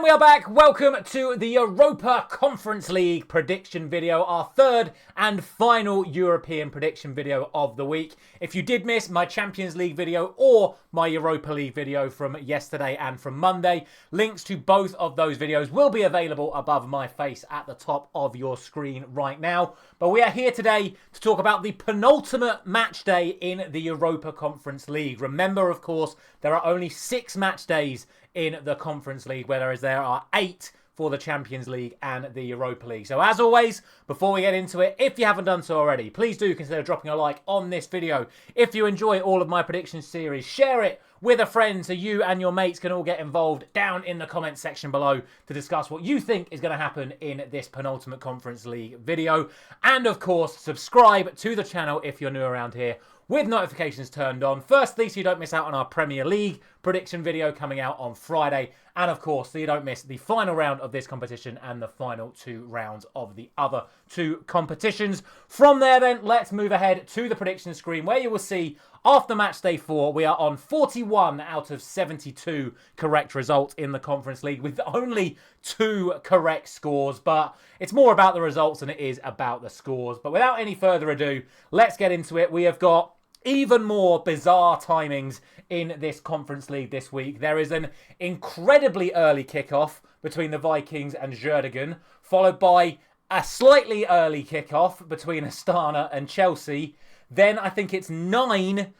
And we are back. Welcome to the Europa Conference League prediction video, our third and final European prediction video of the week. If you did miss my Champions League video or my Europa League video from yesterday and from Monday, links to both of those videos will be available above my face at the top of your screen right now. But we are here today to talk about the penultimate match day in the Europa Conference League. Remember, of course, there are only 6 match days in the Conference League, whereas there are 8 for the Champions League and the Europa League. So as always, before we get into it, if you haven't done so already, please do consider dropping a like on this video. If you enjoy all of my prediction series, share it with a friend so you and your mates can all get involved down in the comments section below to discuss what you think is going to happen in this penultimate Conference League video. And of course, subscribe to the channel if you're new around here, with notifications turned on. Firstly, so you don't miss out on our Premier League prediction video coming out on Friday. And of course, so you don't miss the final round of this competition and the final 2 rounds of the other 2 competitions. From there then, let's move ahead to the prediction screen where you will see after match day 4, we are on 41 out of 72 correct results in the Conference League with only 2 correct scores. But it's more about the results than it is about the scores. But without any further ado, let's get into it. We have got even more bizarre timings in this Conference League this week. There is an incredibly early kickoff between the Vikings and Djurgardens, followed by a slightly early kickoff between Astana and Chelsea. Then I think it's 9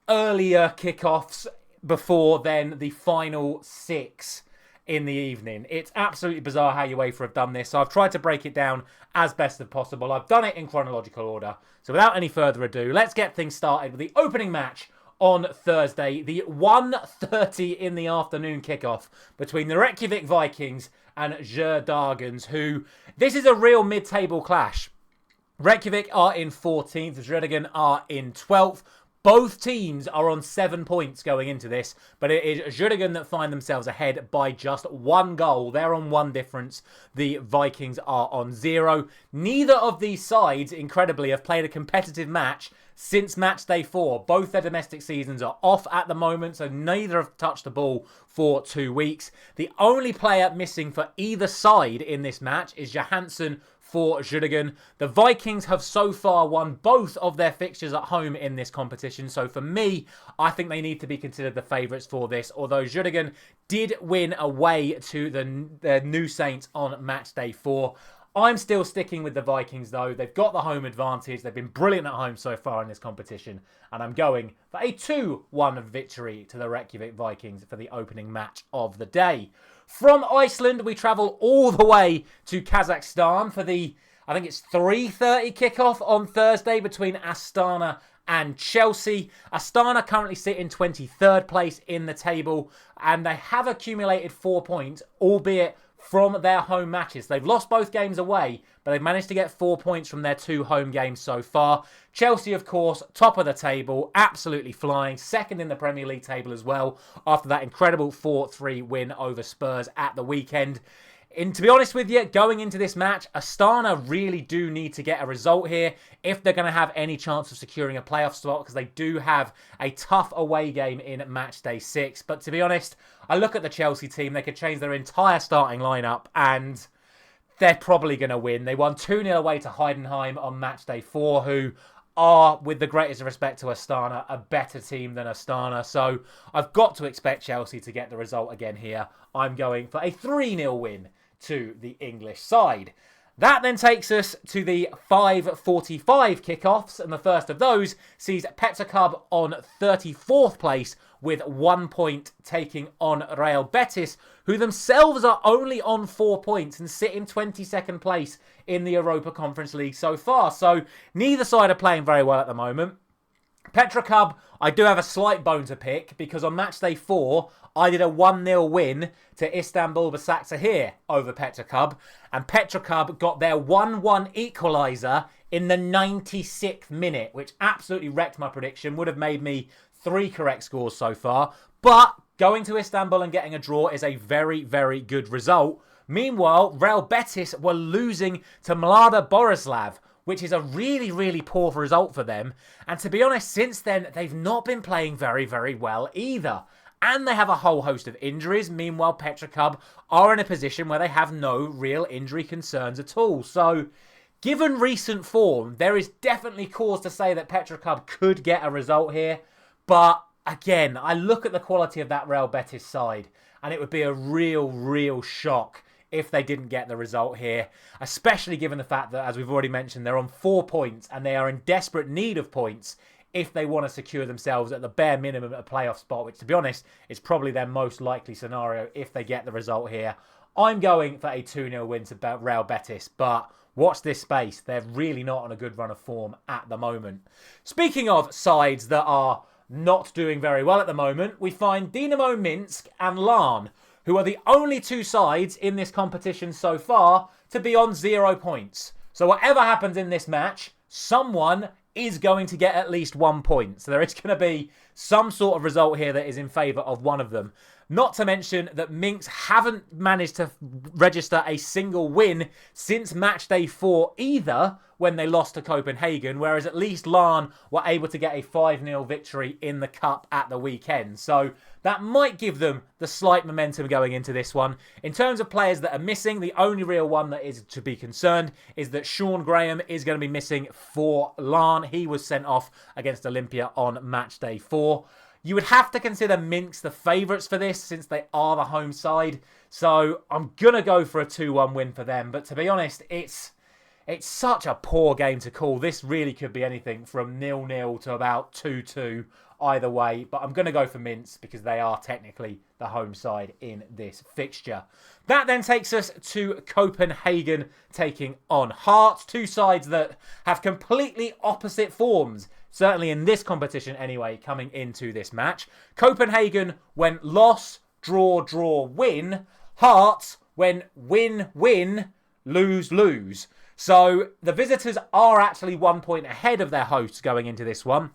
earlier kickoffs before then the final 6 in the evening. It's absolutely bizarre how UEFA have done this. So I've tried to break it down as best as possible. I've done it in chronological order. So without any further ado, let's get things started with the opening match on Thursday, the 1:30 in the afternoon kickoff between the Reykjavik Vikings and Djurgardens, who, this is a real mid-table clash. Reykjavik are in 14th, Djurgardens are in 12th. Both teams are on 7 points going into this, but it is Djurgardens that find themselves ahead by just 1 goal. They're on 1 difference. The Vikings are on 0. Neither of these sides, incredibly, have played a competitive match since match day 4. Both their domestic seasons are off at the moment, so neither have touched the ball for 2 weeks. The only player missing for either side in this match is Johansson for Djurgardens. The Vikings have so far won both of their fixtures at home in this competition. So for me, I think they need to be considered the favourites for this. Although Djurgardens did win away to the New Saints on match day 4. I'm still sticking with the Vikings though. They've got the home advantage. They've been brilliant at home so far in this competition. And I'm going for a 2-1 victory to the Reykjavik Vikings for the opening match of the day. From Iceland, we travel all the way to Kazakhstan for the, I think it's 3:30 kickoff on Thursday between Astana and Chelsea. Astana currently sit in 23rd place in the table, and they have accumulated 4 points, albeit from their home matches. They've lost both games away, but they've managed to get 4 points from their 2 home games so far. Chelsea, of course, top of the table, absolutely flying, second in the Premier League table as well, after that incredible 4-3 win over Spurs at the weekend. And to be honest with you, going into this match, Astana really do need to get a result here if they're going to have any chance of securing a playoff spot, because they do have a tough away game in match day 6. But to be honest, I look at the Chelsea team, they could change their entire starting lineup and they're probably going to win. They won 2-0 away to Heidenheim on match day 4, who are, with the greatest respect to Astana, a better team than Astana. So I've got to expect Chelsea to get the result again here. I'm going for a 3-0 win to the English side. That then takes us to the 5:45 kickoffs, and the first of those sees Petrocub on 34th place with 1 point, taking on Real Betis, who themselves are only on 4 points and sit in 22nd place in the Europa Conference League so far. So neither side are playing very well at the moment. Petrocub, I do have a slight bone to pick because on match day 4, I did a 1-0 win to Istanbul Basaksehir over Petrocub, and Petrocub got their 1-1 equaliser in the 96th minute, which absolutely wrecked my prediction. Would have made me 3 correct scores so far, but going to Istanbul and getting a draw is a very, very good result. Meanwhile, Real Betis were losing to Mlada Borislav, which is a really, really poor result for them. And to be honest, since then, they've not been playing very, very well either. and they have a whole host of injuries. Meanwhile, Petrocub are in a position where they have no real injury concerns at all. So, given recent form, there is definitely cause to say that Petrocub could get a result here. But again, I look at the quality of that Real Betis side, and it would be a real shock if they didn't get the result here, especially given the fact that, as we've already mentioned, they're on 4 points and they are in desperate need of points if they want to secure themselves at the bare minimum a playoff spot, which, to be honest, is probably their most likely scenario if they get the result here. I'm going for a 2-0 win to Real Betis, but watch this space. They're really not on a good run of form at the moment. Speaking of sides that are not doing very well at the moment, we find Dinamo Minsk and Larne, who are the only 2 sides in this competition so far to be on 0 points. So whatever happens in this match, someone is going to get at least 1 point. So there is going to be some sort of result here that is in favour of one of them. Not to mention that Minsk haven't managed to register a single win since Matchday 4 either, when they lost to Copenhagen, whereas at least Larne were able to get a 5-0 victory in the cup at the weekend. So that might give them the slight momentum going into this one. In terms of players that are missing, the only real one that is to be concerned is that Sean Graham is going to be missing for Larne. He was sent off against Olimpija on Matchday 4. You would have to consider Minsk the favourites for this since they are the home side. So I'm going to go for a 2-1 win for them. But to be honest, it's such a poor game to call. This really could be anything from 0-0 to about 2-2 either way. But I'm going to go for Minsk because they are technically the home side in this fixture. That then takes us to Copenhagen taking on Hearts. 2 sides that have completely opposite forms. Certainly in this competition anyway, coming into this match. Copenhagen went loss, draw, win. Hearts went win, lose. So the visitors are actually 1 point ahead of their hosts going into this one.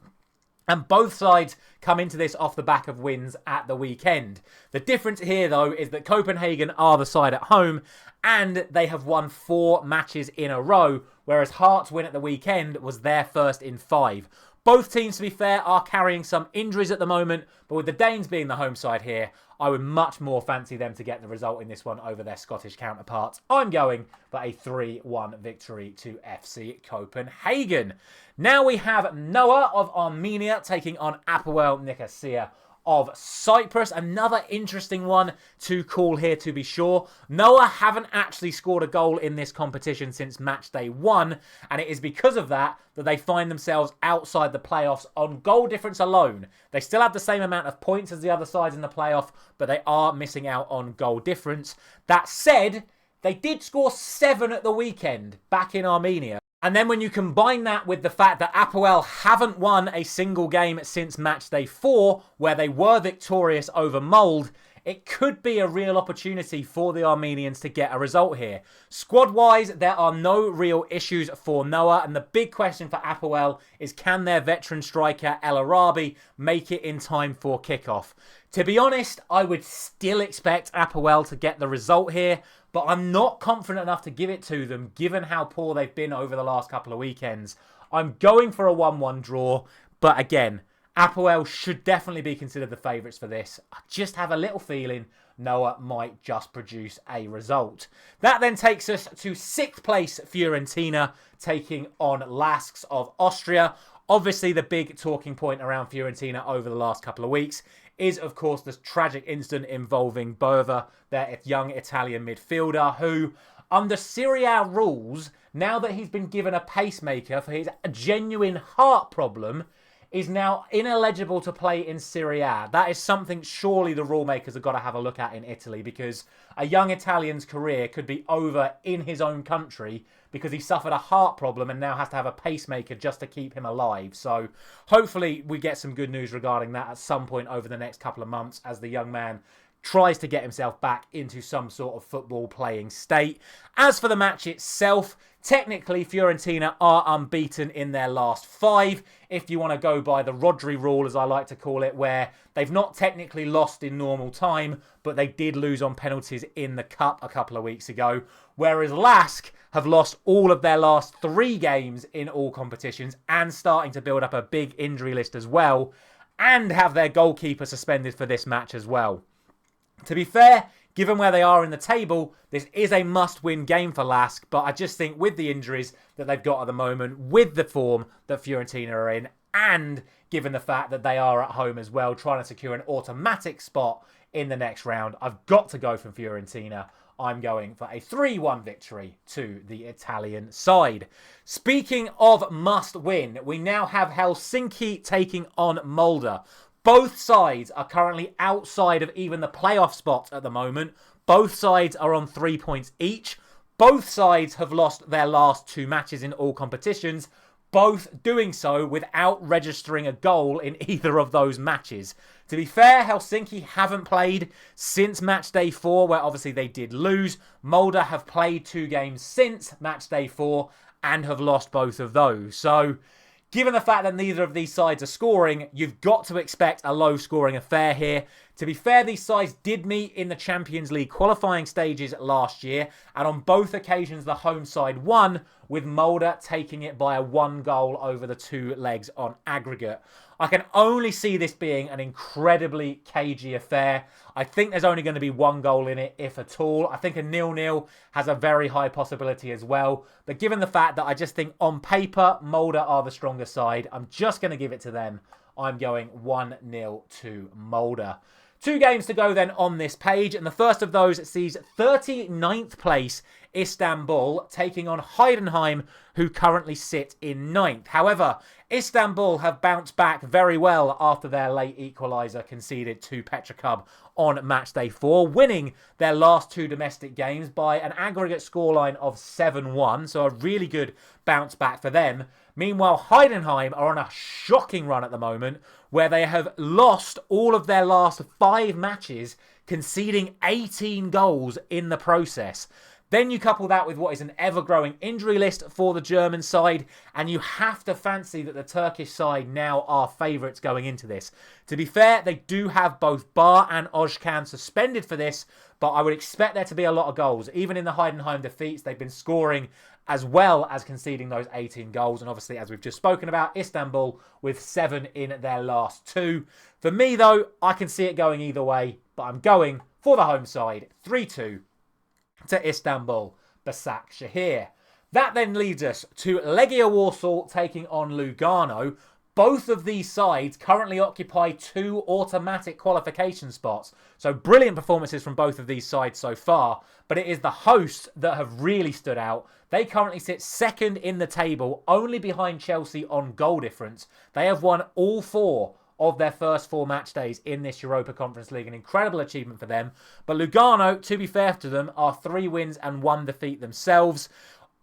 And both sides come into this off the back of wins at the weekend. The difference here, though, is that Copenhagen are the side at home and they have won 4 matches in a row, whereas Hearts' win at the weekend was their first in 5. Both teams, to be fair, are carrying some injuries at the moment, but with the Danes being the home side here, I would much more fancy them to get the result in this one over their Scottish counterparts. I'm going for a 3-1 victory to FC Copenhagen. Now we have Noah of Armenia taking on APOEL Nicosia of Cyprus. Another interesting one to call here, to be sure. Noah haven't actually scored a goal in this competition since Matchday 1, and it is because of that they find themselves outside the playoffs on goal difference alone. They still have the same amount of points as the other sides in the playoff, but they are missing out on goal difference. That said, they did score 7 at the weekend back in Armenia. And then when you combine that with the fact that APOEL haven't won a single game since Matchday 4, where they were victorious over Molde, it could be a real opportunity for the Armenians to get a result here. Squad-wise, there are no real issues for Noah, and the big question for APOEL is, can their veteran striker El Arabi make it in time for kickoff? To be honest, I would still expect APOEL to get the result here, but I'm not confident enough to give it to them, given how poor they've been over the last couple of weekends. I'm going for a 1-1 draw, but again, APOEL should definitely be considered the favourites for this. I just have a little feeling Noah might just produce a result. That then takes us to 6th place Fiorentina taking on LASK of Austria. Obviously, the big talking point around Fiorentina over the last couple of weeks is, of course, this tragic incident involving Bova, their young Italian midfielder, who, under Serie A rules, now that he's been given a pacemaker for his genuine heart problem, is now ineligible to play in Serie A. That is something surely the rule makers have got to have a look at in Italy, because a young Italian's career could be over in his own country because he suffered a heart problem and now has to have a pacemaker just to keep him alive. So hopefully we get some good news regarding that at some point over the next couple of months as the young man tries to get himself back into some sort of football playing state. As for the match itself, technically Fiorentina are unbeaten in their last 5, if you want to go by the Rodri rule, as I like to call it, where they've not technically lost in normal time, but they did lose on penalties in the cup a couple of weeks ago, whereas LASK have lost all of their last 3 games in all competitions and starting to build up a big injury list as well. and have their goalkeeper suspended for this match as well. To be fair, given where they are in the table, this is a must-win game for LASK, but I just think with the injuries that they've got at the moment, with the form that Fiorentina are in, and given the fact that they are at home as well, trying to secure an automatic spot in the next round, I've got to go from Fiorentina. I'm going for a 3-1 victory to the Italian side. Speaking of must-win, we now have Helsinki taking on Molde. Both sides are currently outside of even the playoff spots at the moment. Both sides are on 3 points each. Both sides have lost their last 2 matches in all competitions, both doing so without registering a goal in either of those matches. To be fair, Helsinki haven't played since Matchday 4, where obviously they did lose. Molde have played 2 games since Matchday 4 and have lost both of those. So, given the fact that neither of these sides are scoring, you've got to expect a low-scoring affair here. To be fair, these sides did meet in the Champions League qualifying stages last year, and on both occasions the home side won, with Molde taking it by a 1 goal over the 2 legs on aggregate. I can only see this being an incredibly cagey affair. I think there's only going to be 1 goal in it, if at all. I think a 0-0 has a very high possibility as well. But given the fact that I just think on paper, Molde are the stronger side, I'm just going to give it to them. I'm going 1-0 to Molde. 2 games to go then on this page, and the first of those sees 39th place Istanbul taking on Heidenheim, who currently sit in 9th. However, Istanbul have bounced back very well after their late equaliser conceded to Petrocub on Matchday 4, winning their last 2 domestic games by an aggregate scoreline of 7-1, so a really good bounce back for them. Meanwhile, Heidenheim are on a shocking run at the moment, where they have lost all of their last 5 matches, conceding 18 goals in the process. Then you couple that with what is an ever-growing injury list for the German side, and you have to fancy that the Turkish side now are favourites going into this. To be fair, they do have both Bar and Özcan suspended for this, but I would expect there to be a lot of goals. Even in the Heidenheim defeats, they've been scoring as well as conceding those 18 goals. And obviously, as we've just spoken about, Istanbul with 7 in their last 2. For me, though, I can see it going either way, but I'm going for the home side, 3-2 to Istanbul, Basaksehir. That then leads us to Legia Warsaw taking on Lugano. Both of these sides currently occupy 2 automatic qualification spots. So brilliant performances from both of these sides so far. But it is the hosts that have really stood out. They currently sit 2nd in the table, only behind Chelsea on goal difference. They have won all 4 of their first 4 match days in this Europa Conference League. An incredible achievement for them. But Lugano, to be fair to them, are 3 wins and 1 defeat themselves.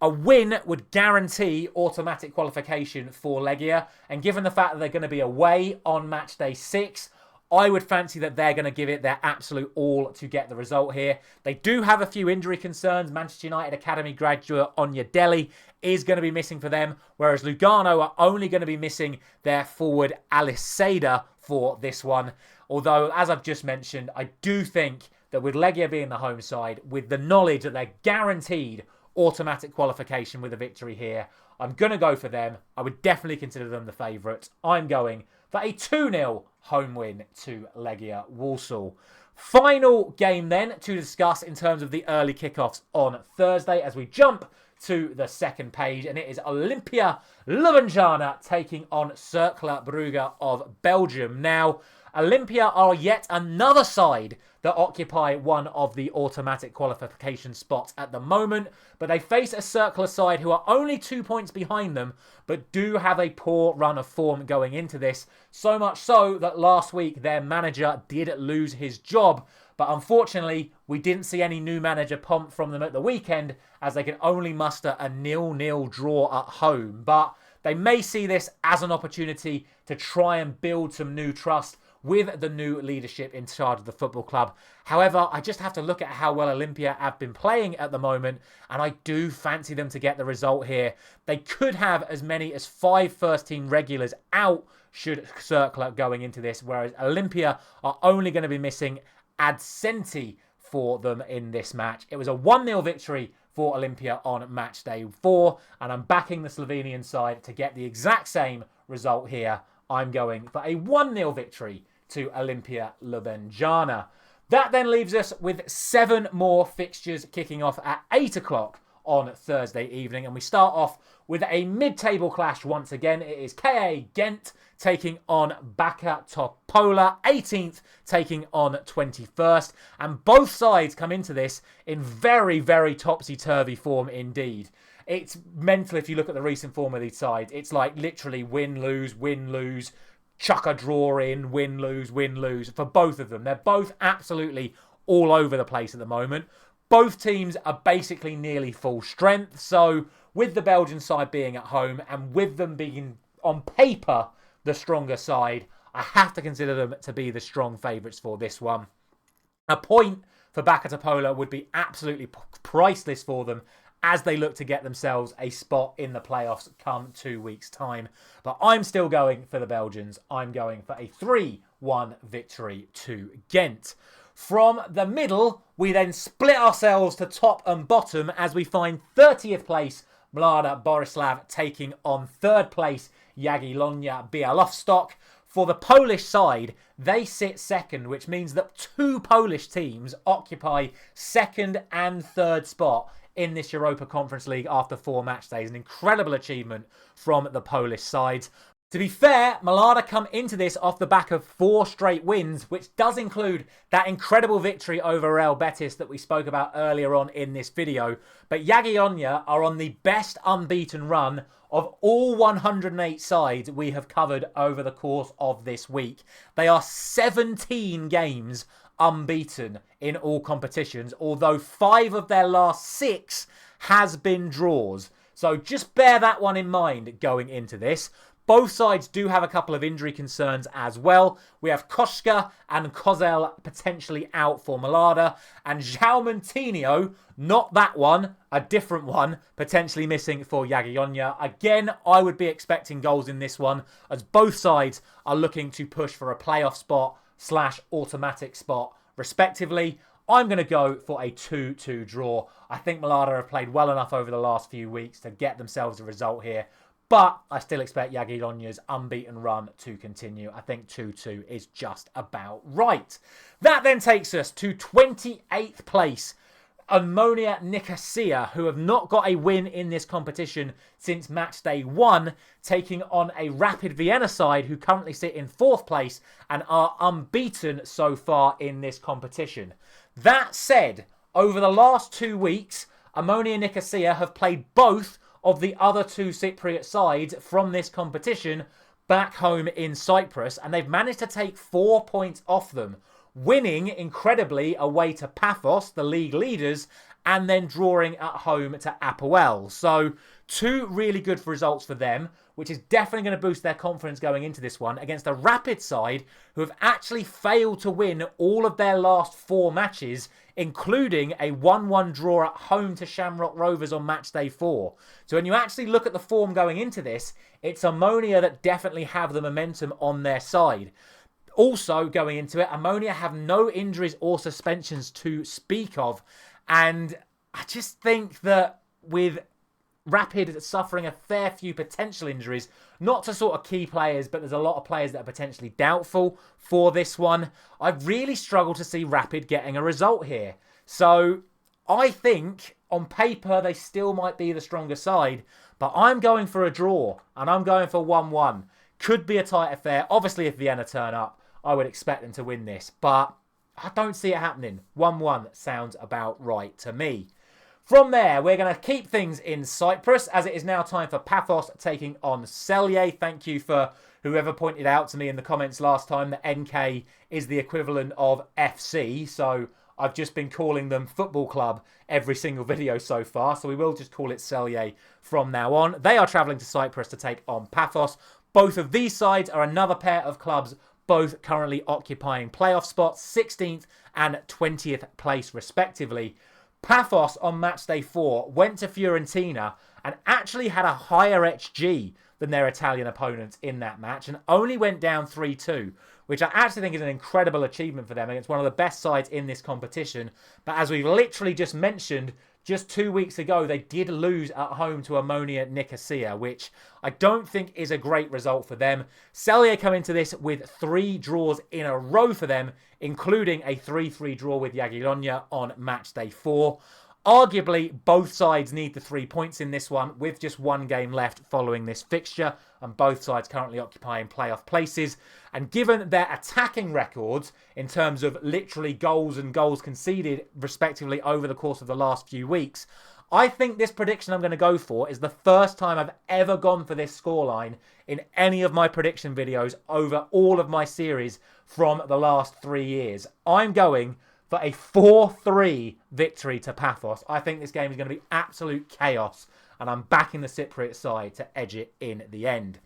A win would guarantee automatic qualification for Legia. And given the fact that they're going to be away on match day 6, I would fancy that they're going to give it their absolute all to get the result here. They do have a few injury concerns. Manchester United Academy graduate Onyedeli is going to be missing for them, whereas Lugano are only going to be missing their forward Aliseda for this one. Although, as I've just mentioned, I do think that with Legia being the home side, with the knowledge that they're guaranteed automatic qualification with a victory here, I'm going to go for them. I would definitely consider them the favourites. I'm going for a 2-0 home win to Legia Warsaw. Final game then to discuss in terms of the early kickoffs on Thursday as we jump to the second page, and it is Olimpija Ljubljana taking on Cercle Brugge of Belgium. Now, Olimpija are yet another side that occupy one of the automatic qualification spots at the moment, but they face a Cercle side who are only 2 points behind them, but do have a poor run of form going into this, so much so that last week their manager did lose his job, but unfortunately we didn't see any new manager pomp from them at the weekend, as they can only muster a 0-0 draw at home. But they may see this as an opportunity to try and build some new trust with the new leadership in charge of the football club. However, I just have to look at how well Olimpija have been playing at the moment, and I do fancy them to get the result here. They could have as many as 5 first-team regulars out should Cercle going into this, whereas Olimpija are only going to be missing Adsenti for them in this match. It was a 1-0 victory for Olimpija on match day 4, and I'm backing the Slovenian side to get the exact same result here. I'm going for a 1-0 victory to Olimpija Ljubljana. That then leaves us with 7 more fixtures kicking off at 8 o'clock on Thursday evening. And we start off with a mid-table clash once again. It is KA Gent taking on Backa Topola, 18th taking on 21st. And both sides come into this in very, very topsy-turvy form indeed. It's mental if you look at the recent form of these sides. It's like literally win, lose, chuck a draw in, win, lose for both of them. They're both absolutely all over the place at the moment. Both teams are basically nearly full strength. So with the Belgian side being at home and with them being on paper the stronger side, I have to consider them to be the strong favourites for this one. A point for Backa Topola would be absolutely priceless for them as they look to get themselves a spot in the playoffs come 2 weeks' time. But I'm still going for the Belgians. I'm going for a 3-1 victory to Gent. From the middle, we then split ourselves to top and bottom as we find 30th place Mlada Borislav taking on 3rd place Jagiellonia Białystok. For the Polish side, they sit 2nd, which means that 2 Polish teams occupy 2nd and 3rd spot in this Europa Conference League after 4 match days. An incredible achievement from the Polish sides. To be fair, Mlada come into this off the back of 4 straight wins, which does include that incredible victory over Real Betis that we spoke about earlier on in this video. But Jagiellonia are on the best unbeaten run of all 108 sides we have covered over the course of this week. They are 17 games unbeaten in all competitions, although 5 of their last 6 has been draws. So just bear that one in mind going into this. Both sides do have a couple of injury concerns as well. We have Koska and Kozel potentially out for Mlada, and João, not that one, a different one, potentially missing for Jagiellonia. Again, I would be expecting goals in this one, as both sides are looking to push for a playoff spot / automatic spot, respectively. I'm going to go for a 2-2 draw. I think Mlada have played well enough over the last few weeks to get themselves a result here. But I still expect Jagiellonia's unbeaten run to continue. I think 2-2 is just about right. That then takes us to 28th place. Omonia Nicosia, who have not got a win in this competition since match day 1, taking on a Rapid Vienna side who currently sit in 4th place and are unbeaten so far in this competition. That said, over the last 2 weeks, Omonia Nicosia have played both of the other 2 Cypriot sides from this competition back home in Cyprus, and they've managed to take 4 points off them, winning incredibly away to Pafos, the league leaders, and then drawing at home to APOEL. So 2 really good results for them, which is definitely going to boost their confidence going into this one against a Rapid side who have actually failed to win all of their last 4 matches, including a 1-1 draw at home to Shamrock Rovers on match day 4. So when you actually look at the form going into this, it's Omonia that definitely have the momentum on their side. Also, going into it, Omonia have no injuries or suspensions to speak of. And I just think that with Rapid suffering a fair few potential injuries, not to sort of key players, but there's a lot of players that are potentially doubtful for this one. I really struggle to see Rapid getting a result here. So I think on paper they still might be the stronger side, but I'm going for a draw and I'm going for 1-1. Could be a tight affair. Obviously, if Vienna turn up, I would expect them to win this, but I don't see it happening. 1-1 sounds about right to me. From there, we're going to keep things in Cyprus as it is now time for Pafos taking on Celje. Thank you for whoever pointed out to me in the comments last time that NK is the equivalent of FC. So I've just been calling them football club every single video so far. So we will just call it Celje from now on. They are travelling to Cyprus to take on Pafos. Both of these sides are another pair of clubs, both currently occupying playoff spots, 16th and 20th place respectively. Pafos on match day 4 went to Fiorentina and actually had a higher XG than their Italian opponents in that match and only went down 3-2, which I actually think is an incredible achievement for them against one of the best sides in this competition. But as we've literally just mentioned, just 2 weeks ago, they did lose at home to Omonia Nicosia, which I don't think is a great result for them. Celje come into this with 3 draws in a row for them, including a 3-3 draw with Jagiellonia on match day 4. Arguably, both sides need the 3 points in this one, with just 1 game left following this fixture, and both sides currently occupying playoff places. And given their attacking records, in terms of literally goals and goals conceded, respectively, over the course of the last few weeks, I think this prediction I'm going to go for is the first time I've ever gone for this scoreline in any of my prediction videos over all of my series from the last 3 years. I'm going for a 4-3 victory to Pafos. I think this game is going to be absolute chaos, and I'm backing the Cypriot side to edge it in the end.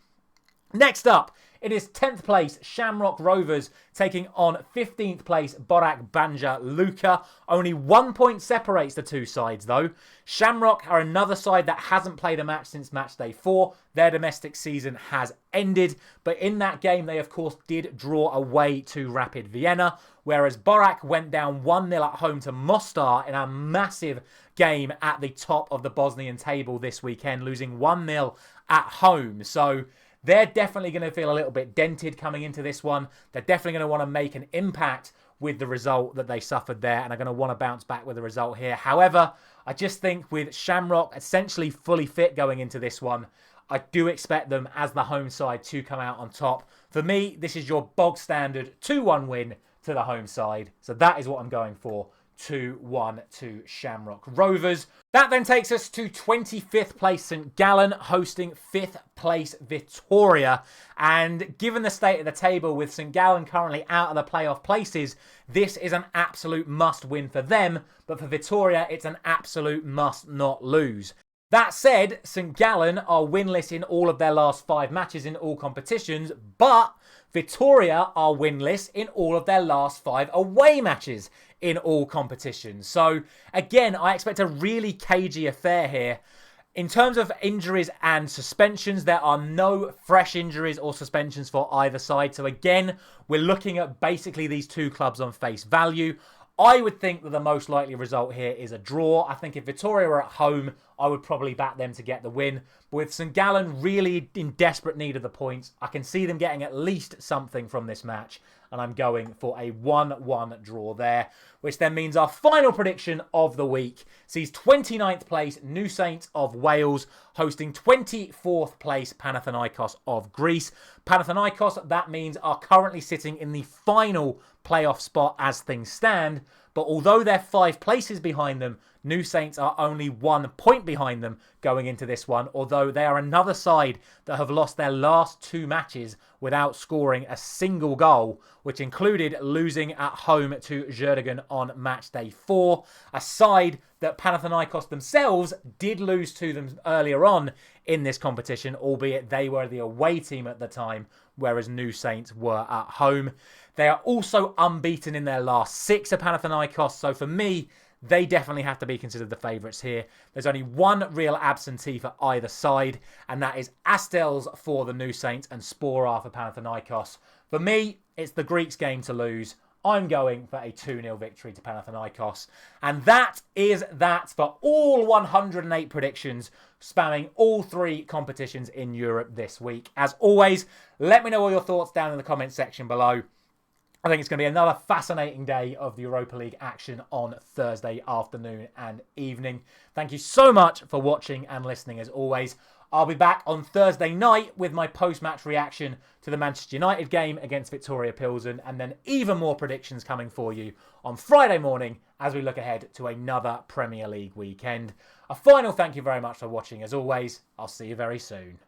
Next up, it is 10th place Shamrock Rovers taking on 15th place Borac Banja Luka. Only 1 point separates the two sides though. Shamrock are another side that hasn't played a match since match day 4. Their domestic season has ended, but in that game they of course did draw away to Rapid Vienna, whereas Borac went down 1-0 at home to Mostar in a massive game at the top of the Bosnian table this weekend, losing 1-0 at home. So they're definitely going to feel a little bit dented coming into this one. They're definitely going to want to make an impact with the result that they suffered there, and are going to want to bounce back with the result here. However, I just think with Shamrock essentially fully fit going into this one, I do expect them as the home side to come out on top. For me, this is your bog standard 2-1 win to the home side. So that is what I'm going for. 2-1 to Shamrock Rovers. That then takes us to 25th place St Gallen hosting 5th place Vitoria. And given the state of the table with St Gallen currently out of the playoff places, this is an absolute must win for them. But for Vitoria, it's an absolute must not lose. That said, St Gallen are winless in all of their last 5 matches in all competitions, but Vitoria are winless in all of their last 5 away matches in all competitions. So again, I expect a really cagey affair here. In terms of injuries and suspensions, there are no fresh injuries or suspensions for either side. So again, we're looking at basically these two clubs on face value. I would think that the most likely result here is a draw. I think if Vitoria were at home, I would probably back them to get the win. But with St Gallen really in desperate need of the points, I can see them getting at least something from this match. And I'm going for a 1-1 draw there, which then means our final prediction of the week sees 29th place New Saints of Wales hosting 24th place Panathinaikos of Greece. Panathinaikos, that means, are currently sitting in the final playoff spot as things stand, but although they're 5 places behind them, New Saints are only 1 point behind them going into this one, although they are another side that have lost their last 2 matches without scoring a single goal, which included losing at home to Djurgardens on match day 4, a side that Panathinaikos themselves did lose to them earlier on in this competition, albeit they were the away team at the time, whereas New Saints were at home. They are also unbeaten in their last 6 of Panathinaikos, so for me, they definitely have to be considered the favourites here. There's only one real absentee for either side, and that is Astels for the New Saints and Sporar for Panathinaikos. For me, it's the Greeks' game to lose. I'm going for a 2-0 victory to Panathinaikos. And that is that for all 108 predictions, spamming all 3 competitions in Europe this week. As always, let me know all your thoughts down in the comments section below. I think it's going to be another fascinating day of the Europa League action on Thursday afternoon and evening. Thank you so much for watching and listening as always. I'll be back on Thursday night with my post-match reaction to the Manchester United game against Viktoria Pilsen, and then even more predictions coming for you on Friday morning as we look ahead to another Premier League weekend. A final thank you very much for watching as always. I'll see you very soon.